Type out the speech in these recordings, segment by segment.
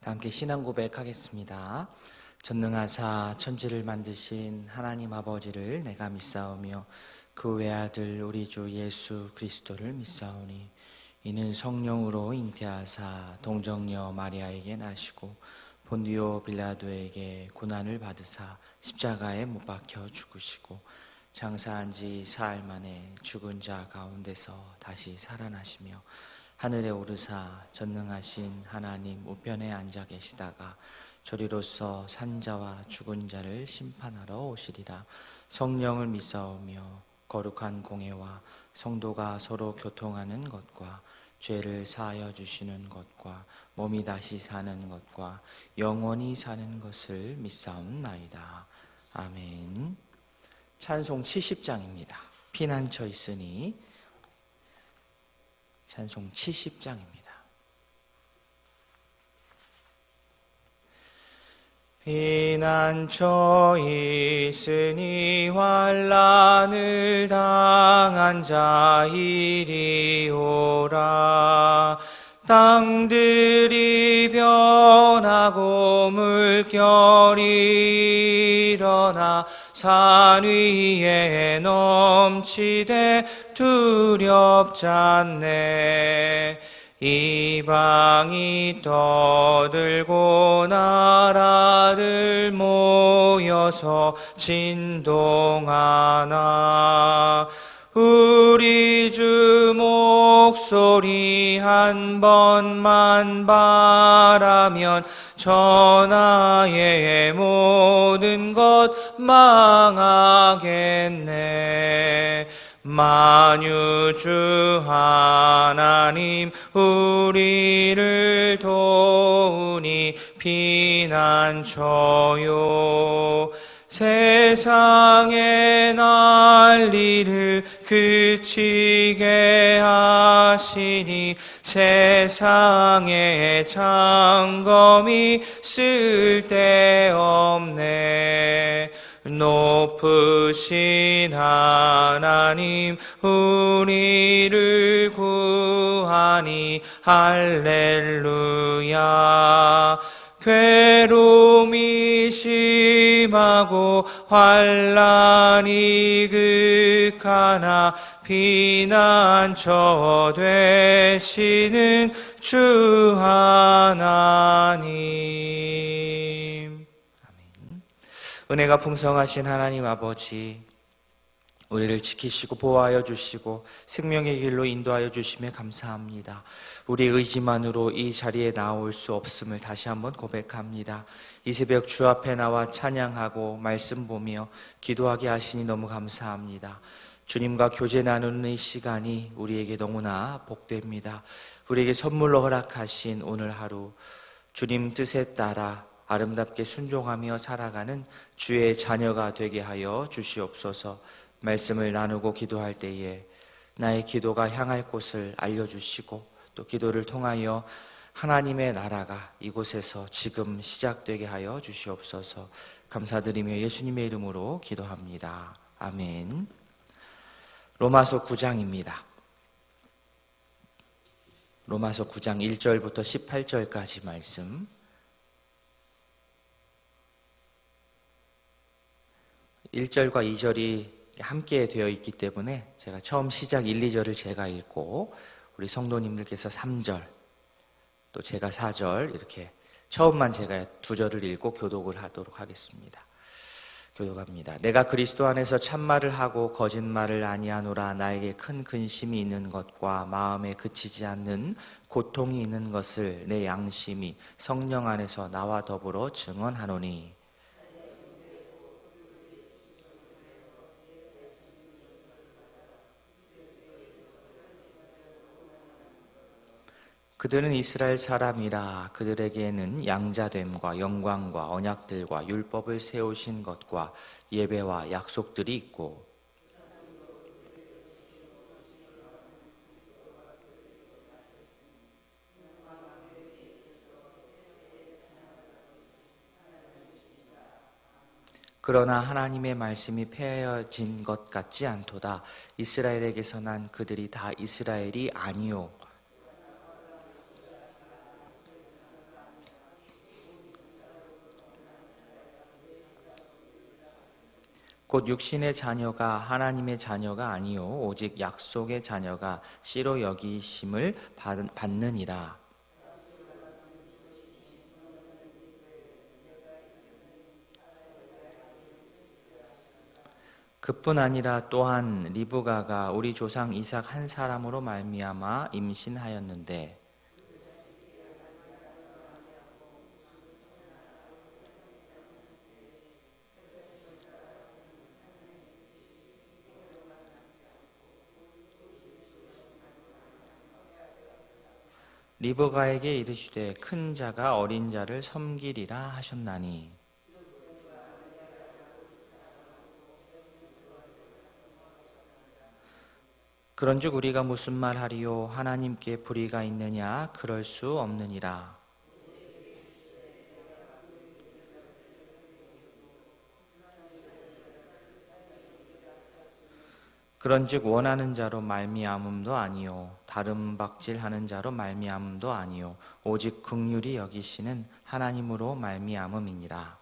함께 신앙 고백하겠습니다. 전능하사 천지를 만드신 하나님 아버지를 내가 믿사오며 그 외아들 우리 주 예수 그리스도를 믿사오니 이는 성령으로 잉태하사 동정녀 마리아에게 나시고 본디오 빌라도에게 고난을 받으사 십자가에 못 박혀 죽으시고 장사한 지 사흘 만에 죽은 자 가운데서 다시 살아나시며 하늘에 오르사 전능하신 하나님 우편에 앉아 계시다가 저리로서 산자와 죽은 자를 심판하러 오시리라. 성령을 믿사오며 거룩한 공회와 성도가 서로 교통하는 것과 죄를 사하여 주시는 것과 몸이 다시 사는 것과 영원히 사는 것을 믿사옵나이다. 아멘. 찬송 70장입니다. 피난처 있으니 찬송 70장입니다. 피난처 있으니 환난을 당한 자 이리 오라. 땅들이 변하고 물결이 일어나 산 위에 넘치되 두렵잖네. 이방이 떠들고 나라들 모여서 진동하나. 우리 주 목소리 한 번만 바라면 천하의 모든 것 망하겠네. 만유주 하나님 우리를 도우니 피난처요. 세상의 난리를 그치게 하시니 세상의 장검이 쓸데없네. 높으신 하나님 우리를 구하니 할렐루야. 괴로움이 심하고 환난이 극하나 피난처 되시는 주 하나님. 아멘. 은혜가 풍성하신 하나님 아버지, 우리를 지키시고 보호하여 주시고 생명의 길로 인도하여 주시며 감사합니다. 우리의 의지만으로 이 자리에 나올 수 없음을 다시 한번 고백합니다. 이 새벽 주 앞에 나와 찬양하고 말씀 보며 기도하게 하시니 너무 감사합니다. 주님과 교제 나누는 이 시간이 우리에게 너무나 복됩니다. 우리에게 선물로 허락하신 오늘 하루, 주님 뜻에 따라 아름답게 순종하며 살아가는 주의 자녀가 되게 하여 주시옵소서. 말씀을 나누고 기도할 때에 나의 기도가 향할 곳을 알려주시고 또 기도를 통하여 하나님의 나라가 이곳에서 지금 시작되게 하여 주시옵소서. 감사드리며 예수님의 이름으로 기도합니다. 아멘. 로마서 9장입니다. 로마서 9장 1절부터 18절까지 말씀. 1절과 2절이 함께 되어 있기 때문에 제가 처음 시작 1, 2절을 제가 읽고 우리 성도님들께서 3절 또 제가 4절 이렇게 처음만 제가 2절을 읽고 교독을 하도록 하겠습니다. 교독합니다. 내가 그리스도 안에서 참말을 하고 거짓말을 아니하노라. 나에게 큰 근심이 있는 것과 마음에 그치지 않는 고통이 있는 것을 내 양심이 성령 안에서 나와 더불어 증언하노니. 그들은 이스라엘 사람이라. 그들에게는 양자됨과 영광과 언약들과 율법을 세우신 것과 예배와 약속들이 있고 그러나 하나님의 말씀이 폐하여진 것 같지 않도다. 이스라엘에게서 난 그들이 다 이스라엘이 아니요 곧 육신의 자녀가 하나님의 자녀가 아니요 오직 약속의 자녀가 씨로 여기심을 받느니라. 그뿐 아니라 또한 리브가가 우리 조상 이삭 한 사람으로 말미암아 임신하였는데 리브가에게 이르시되 큰 자가 어린 자를 섬기리라 하셨나니 그런즉 우리가 무슨 말하리요 하나님께 불의가 있느냐 그럴 수 없느니라. 그런즉 원하는 자로 말미암음도 아니요 다름 박질하는 자로 말미암음도 아니요 오직 긍휼히 여기시는 하나님으로 말미암음이니라.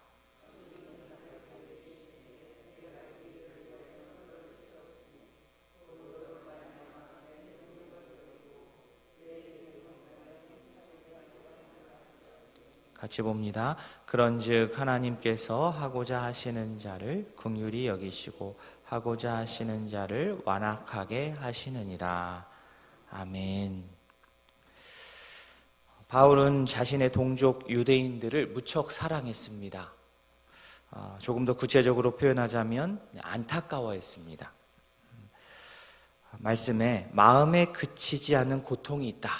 같이 봅니다. 그런즉 하나님께서 하고자 하시는 자를 긍휼히 여기시고 하고자 하시는 자를 완악하게 하시느니라. 아멘. 바울은 자신의 동족 유대인들을 무척 사랑했습니다. 조금 더 구체적으로 표현하자면 안타까워했습니다. 말씀에 마음에 그치지 않는 고통이 있다.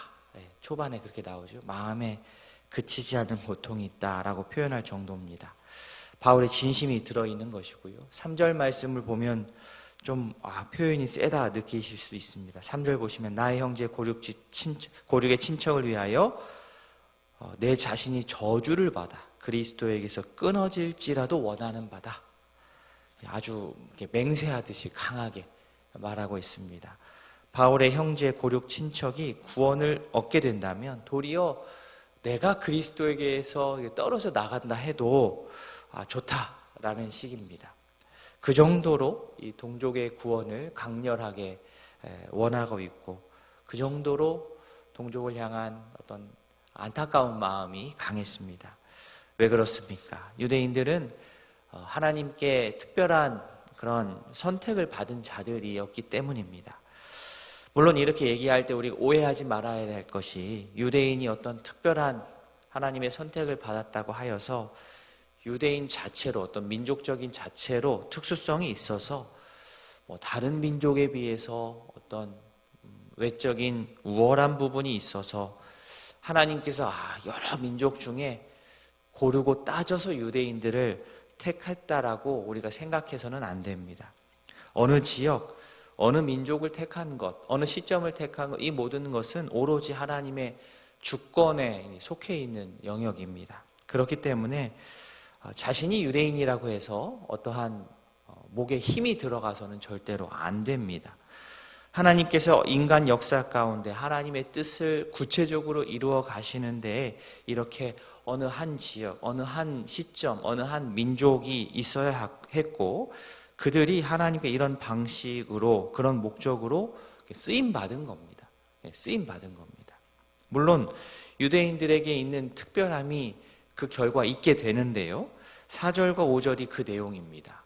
초반에 그렇게 나오죠. 마음에 그치지 않는 고통이 있다라고 표현할 정도입니다. 바울의 진심이 들어있는 것이고요. 3절 말씀을 보면 좀 표현이 세다 느끼실 수 있습니다. 3절 보시면 나의 형제 고륙의 친척을 위하여 내 자신이 저주를 받아 그리스도에게서 끊어질지라도 원하는 바다. 아주 맹세하듯이 강하게 말하고 있습니다. 바울의 형제 고륙 친척이 구원을 얻게 된다면 도리어 내가 그리스도에게서 떨어져 나간다 해도 좋다라는 식입니다. 그 정도로 이 동족의 구원을 강렬하게 원하고 있고 그 정도로 동족을 향한 어떤 안타까운 마음이 강했습니다. 왜 그렇습니까? 유대인들은 하나님께 특별한 그런 선택을 받은 자들이었기 때문입니다. 물론 이렇게 얘기할 때 우리가 오해하지 말아야 될 것이 유대인이 어떤 특별한 하나님의 선택을 받았다고 하여서 유대인 자체로 어떤 민족적인 자체로 특수성이 있어서 다른 민족에 비해서 어떤 외적인 우월한 부분이 있어서 하나님께서 여러 민족 중에 고르고 따져서 유대인들을 택했다라고 우리가 생각해서는 안 됩니다. 어느 지역, 어느 민족을 택한 것, 어느 시점을 택한 것, 이 모든 것은 오로지 하나님의 주권에 속해 있는 영역입니다. 그렇기 때문에 자신이 유대인이라고 해서 어떠한 목에 힘이 들어가서는 절대로 안 됩니다. 하나님께서 인간 역사 가운데 하나님의 뜻을 구체적으로 이루어 가시는데 이렇게 어느 한 지역, 어느 한 시점, 어느 한 민족이 있어야 했고 그들이 하나님께 이런 방식으로 그런 목적으로 쓰임받은 겁니다. 쓰임받은 겁니다. 물론 유대인들에게 있는 특별함이 그 결과 있게 되는데요. 4절과 5절이 그 내용입니다.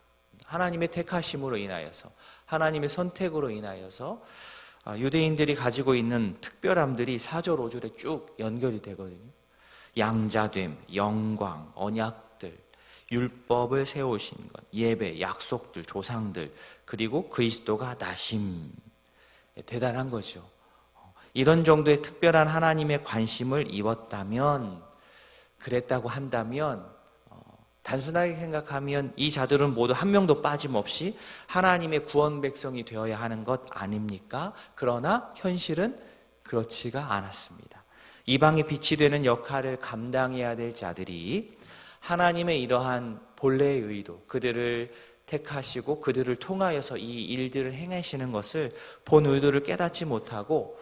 하나님의 택하심으로 인하여서 하나님의 선택으로 인하여서 유대인들이 가지고 있는 특별함들이 4절, 5절에 쭉 연결이 되거든요. 양자됨, 영광, 언약들, 율법을 세우신 것, 예배, 약속들, 조상들, 그리고 그리스도가 나심. 대단한 거죠. 이런 정도의 특별한 하나님의 관심을 입었다면, 그랬다고 한다면 단순하게 생각하면 이 자들은 모두 한 명도 빠짐없이 하나님의 구원 백성이 되어야 하는 것 아닙니까? 그러나 현실은 그렇지가 않았습니다. 이방의 빛이 되는 역할을 감당해야 될 자들이 하나님의 이러한 본래의 의도, 그들을 택하시고 그들을 통하여서 이 일들을 행하시는 것을 본 의도를 깨닫지 못하고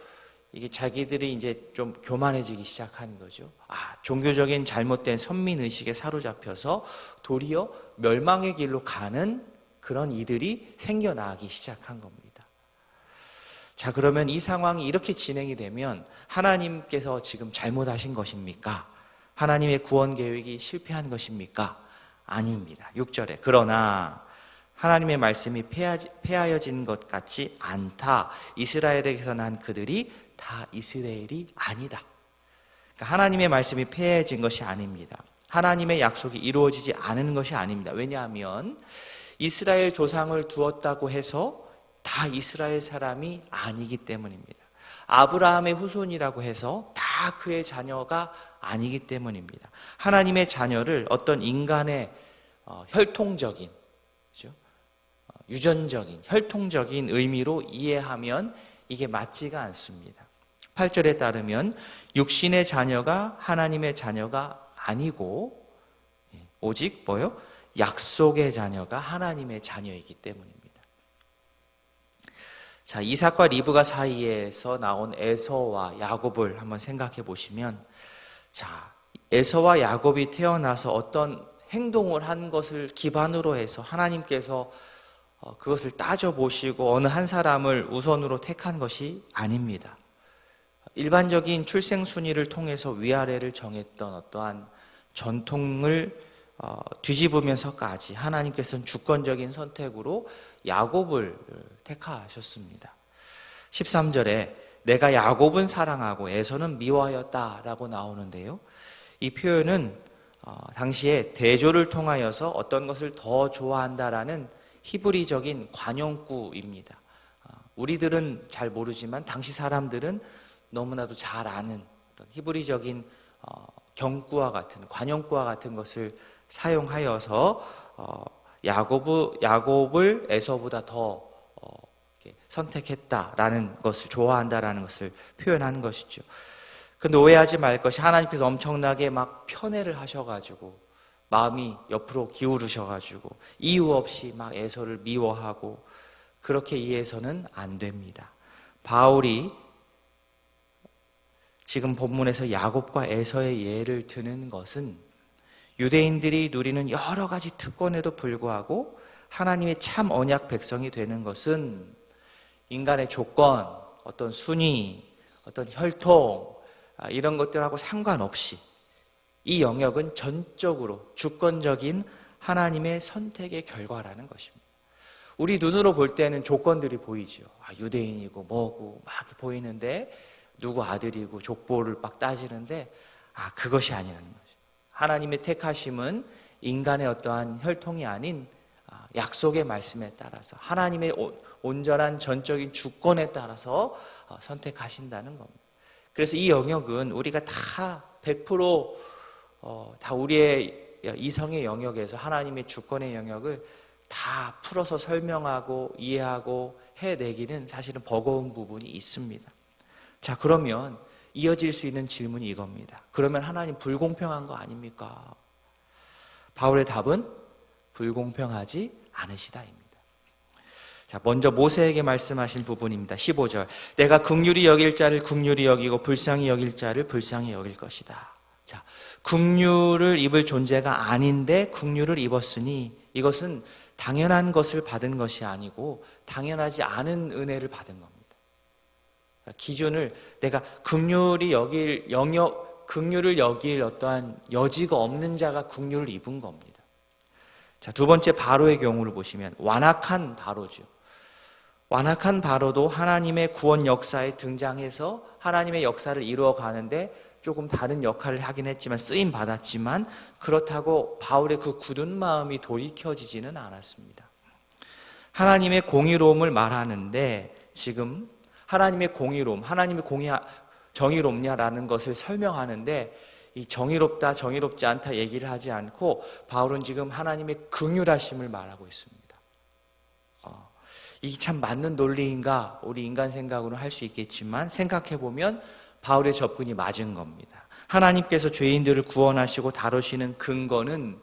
이게 자기들이 이제 좀 교만해지기 시작한 거죠. 종교적인 잘못된 선민의식에 사로잡혀서 도리어 멸망의 길로 가는 그런 이들이 생겨나기 시작한 겁니다. 자, 그러면 이 상황이 이렇게 진행이 되면 하나님께서 지금 잘못하신 것입니까? 하나님의 구원 계획이 실패한 것입니까? 아닙니다. 6절에 그러나 하나님의 말씀이 폐하여진 것 같지 않다. 이스라엘에게서 난 그들이 다 이스라엘이 아니다. 그러니까 하나님의 말씀이 폐해진 것이 아닙니다. 하나님의 약속이 이루어지지 않은 것이 아닙니다. 왜냐하면 이스라엘 조상을 두었다고 해서 다 이스라엘 사람이 아니기 때문입니다. 아브라함의 후손이라고 해서 다 그의 자녀가 아니기 때문입니다. 하나님의 자녀를 어떤 인간의 혈통적인, 그렇죠? 유전적인, 혈통적인 의미로 이해하면 이게 맞지가 않습니다. 8절에 따르면 육신의 자녀가 하나님의 자녀가 아니고 오직 뭐요? 약속의 자녀가 하나님의 자녀이기 때문입니다. 자, 이삭과 리브가 사이에서 나온 에서와 야곱을 한번 생각해 보시면, 자, 에서와 야곱이 태어나서 어떤 행동을 한 것을 기반으로 해서 하나님께서 그것을 따져보시고 어느 한 사람을 우선으로 택한 것이 아닙니다. 일반적인 출생 순위를 통해서 위아래를 정했던 어떠한 전통을 뒤집으면서까지 하나님께서는 주권적인 선택으로 야곱을 택하셨습니다. 13절에 내가 야곱은 사랑하고 에서는 미워하였다라고 나오는데요. 이 표현은 당시에 대조를 통하여서 어떤 것을 더 좋아한다라는 히브리적인 관용구입니다. 우리들은 잘 모르지만 당시 사람들은 너무나도 잘 아는 어떤 히브리적인 경구와 같은 관용구와 같은 것을 사용하여서 야곱을 에서보다 더 선택했다라는 것을, 좋아한다라는 것을 표현한 것이죠. 근데 오해하지 말 것이 하나님께서 엄청나게 막 편애를 하셔가지고 마음이 옆으로 기울으셔가지고 이유 없이 막 에서를 미워하고 그렇게 이해해서는 안 됩니다. 바울이 지금 본문에서 야곱과 에서의 예를 드는 것은 유대인들이 누리는 여러 가지 특권에도 불구하고 하나님의 참 언약 백성이 되는 것은 인간의 조건, 어떤 순위, 어떤 혈통 이런 것들하고 상관없이 이 영역은 전적으로 주권적인 하나님의 선택의 결과라는 것입니다. 우리 눈으로 볼 때는 조건들이 보이죠. 유대인이고 뭐고 막 이렇게 보이는데 누구 아들이고 족보를 막 따지는데 그것이 아니라는 거죠. 하나님의 택하심은 인간의 어떠한 혈통이 아닌 약속의 말씀에 따라서 하나님의 온전한 전적인 주권에 따라서 선택하신다는 겁니다. 그래서 이 영역은 우리가 다 100% 다 우리의 이성의 영역에서 하나님의 주권의 영역을 다 풀어서 설명하고 이해하고 해내기는 사실은 버거운 부분이 있습니다. 자, 그러면 이어질 수 있는 질문이 이겁니다. 그러면 하나님 불공평한 거 아닙니까? 바울의 답은 불공평하지 않으시다입니다. 자, 먼저 모세에게 말씀하신 부분입니다. 15절. 내가 긍휼히 여길 자를 긍휼히 여기고 불쌍히 여길 자를 불쌍히 여길 것이다. 자, 긍휼을 입을 존재가 아닌데 긍휼을 입었으니 이것은 당연한 것을 받은 것이 아니고 당연하지 않은 은혜를 받은 겁니다. 기준을 내가 긍휼을 여길 어떠한 여지가 없는 자가 긍휼을 입은 겁니다. 자, 두 번째 바로의 경우를 보시면 완악한 바로죠. 완악한 바로도 하나님의 구원 역사에 등장해서 하나님의 역사를 이루어 가는데 조금 다른 역할을 하긴 했지만 쓰임 받았지만 그렇다고 바울의 그 굳은 마음이 돌이켜지지는 않았습니다. 하나님의 공의로움을 말하는데 지금 하나님의 공의로움, 하나님의 정의롭냐라는 것을 설명하는데 이 정의롭다, 정의롭지 않다 얘기를 하지 않고 바울은 지금 하나님의 긍휼하심을 말하고 있습니다. 이게 참 맞는 논리인가 우리 인간 생각으로 할 수 있겠지만 생각해보면 바울의 접근이 맞은 겁니다. 하나님께서 죄인들을 구원하시고 다루시는 근거는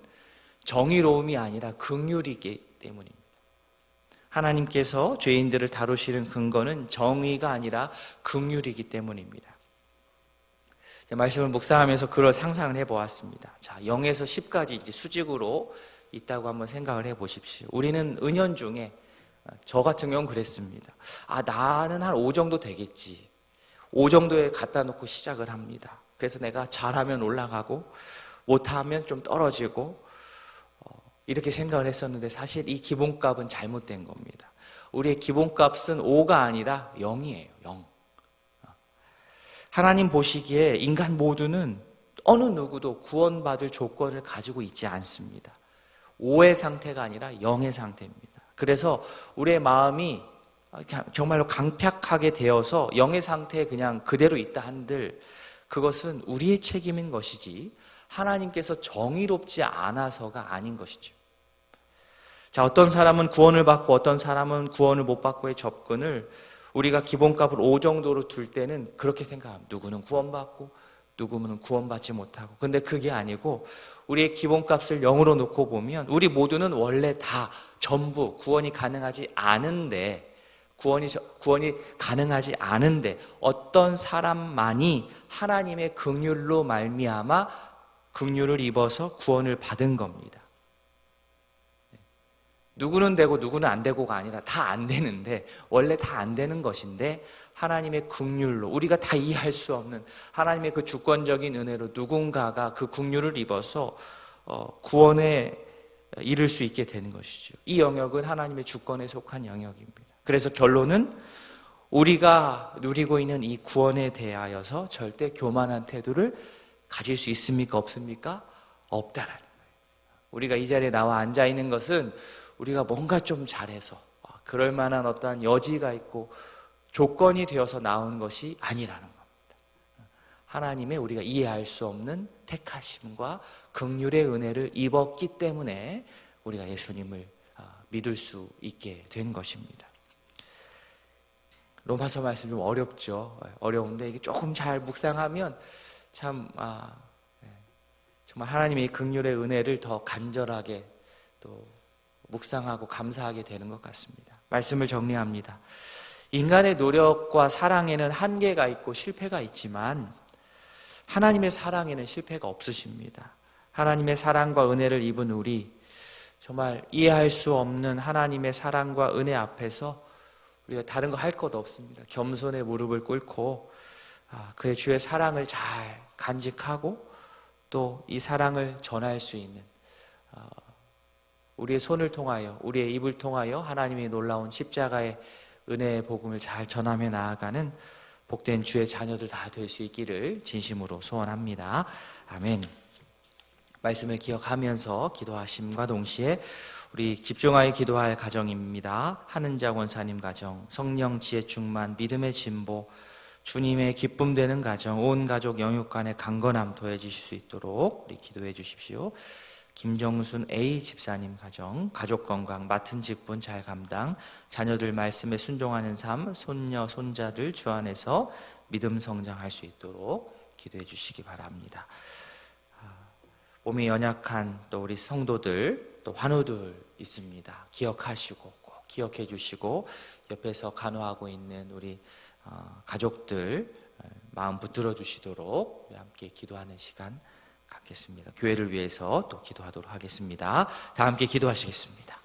정의로움이 아니라 긍휼이기 때문입니다. 하나님께서 죄인들을 다루시는 근거는 정의가 아니라 긍휼이기 때문입니다. 말씀을 묵상하면서 그걸 상상을 해보았습니다. 자, 0에서 10까지 이제 수직으로 있다고 한번 생각을 해 보십시오. 우리는 은연중에, 저 같은 경우는 그랬습니다. 나는 한 5 정도 되겠지. 5 정도에 갖다 놓고 시작을 합니다. 그래서 내가 잘하면 올라가고 못하면 좀 떨어지고 이렇게 생각을 했었는데, 사실 이 기본값은 잘못된 겁니다. 우리의 기본값은 5가 아니라 0이에요. 0. 하나님 보시기에 인간 모두는 어느 누구도 구원받을 조건을 가지고 있지 않습니다. 5의 상태가 아니라 0의 상태입니다. 그래서 우리의 마음이 정말로 강팍하게 되어서 0의 상태에 그냥 그대로 있다 한들 그것은 우리의 책임인 것이지 하나님께서 정의롭지 않아서가 아닌 것이죠. 자, 어떤 사람은 구원을 받고 어떤 사람은 구원을 못 받고의 접근을 우리가 기본값을 5 정도로 둘 때는 그렇게 생각합니다. 누구는 구원받고 누구는 구원받지 못하고. 근데 그게 아니고 우리의 기본값을 0으로 놓고 보면 우리 모두는 원래 다 전부 구원이 가능하지 않은데 어떤 사람만이 하나님의 긍휼로 말미암아 긍휼을 입어서 구원을 받은 겁니다. 누구는 되고 누구는 안 되고가 아니라 다 안 되는데, 원래 다 안 되는 것인데 하나님의 긍휼로, 우리가 다 이해할 수 없는 하나님의 그 주권적인 은혜로 누군가가 그 긍휼을 입어서 구원에 이를 수 있게 되는 것이죠. 이 영역은 하나님의 주권에 속한 영역입니다. 그래서 결론은 우리가 누리고 있는 이 구원에 대하여서 절대 교만한 태도를 가질 수 있습니까? 없습니까? 없다라는 거예요. 우리가 이 자리에 나와 앉아 있는 것은 우리가 뭔가 좀 잘해서 그럴 만한 어떠한 여지가 있고 조건이 되어서 나온 것이 아니라는 겁니다. 하나님의 우리가 이해할 수 없는 택하심과 긍휼의 은혜를 입었기 때문에 우리가 예수님을 믿을 수 있게 된 것입니다. 로마서 말씀 좀 어렵죠. 어려운데 이게 조금 잘 묵상하면 참 정말 하나님의 긍휼의 은혜를 더 간절하게 또 묵상하고 감사하게 되는 것 같습니다. 말씀을 정리합니다. 인간의 노력과 사랑에는 한계가 있고 실패가 있지만 하나님의 사랑에는 실패가 없으십니다. 하나님의 사랑과 은혜를 입은 우리, 정말 이해할 수 없는 하나님의 사랑과 은혜 앞에서 우리가 다른 거 할 것 없습니다. 겸손의 무릎을 꿇고 그의 주의 사랑을 잘 간직하고 또 이 사랑을 전할 수 있는, 우리의 손을 통하여, 우리의 입을 통하여 하나님의 놀라운 십자가의 은혜의 복음을 잘 전하며 나아가는 복된 주의 자녀들 다 될 수 있기를 진심으로 소원합니다. 아멘. 말씀을 기억하면서 기도하심과 동시에 우리 집중하여 기도할 가정입니다. 하는자 권사님 가정, 성령 지혜 충만 믿음의 진보, 주님의 기쁨 되는 가정, 온 가족 영육 간의 강건함 더해지실 수 있도록 우리 기도해 주십시오. 김정순 A 집사님 가정, 가족 건강, 맡은 직분 잘 감당, 자녀들 말씀에 순종하는 삶, 손녀, 손자들 주 안에서 믿음 성장할 수 있도록 기도해 주시기 바랍니다. 몸이 연약한 또 우리 성도들, 또 환우들 있습니다. 기억하시고 꼭 기억해 주시고 옆에서 간호하고 있는 우리 가족들 마음 붙들어 주시도록 우리 함께 기도하는 시간 갖겠습니다. 교회를 위해서 또 기도하도록 하겠습니다. 다 함께 기도하시겠습니다.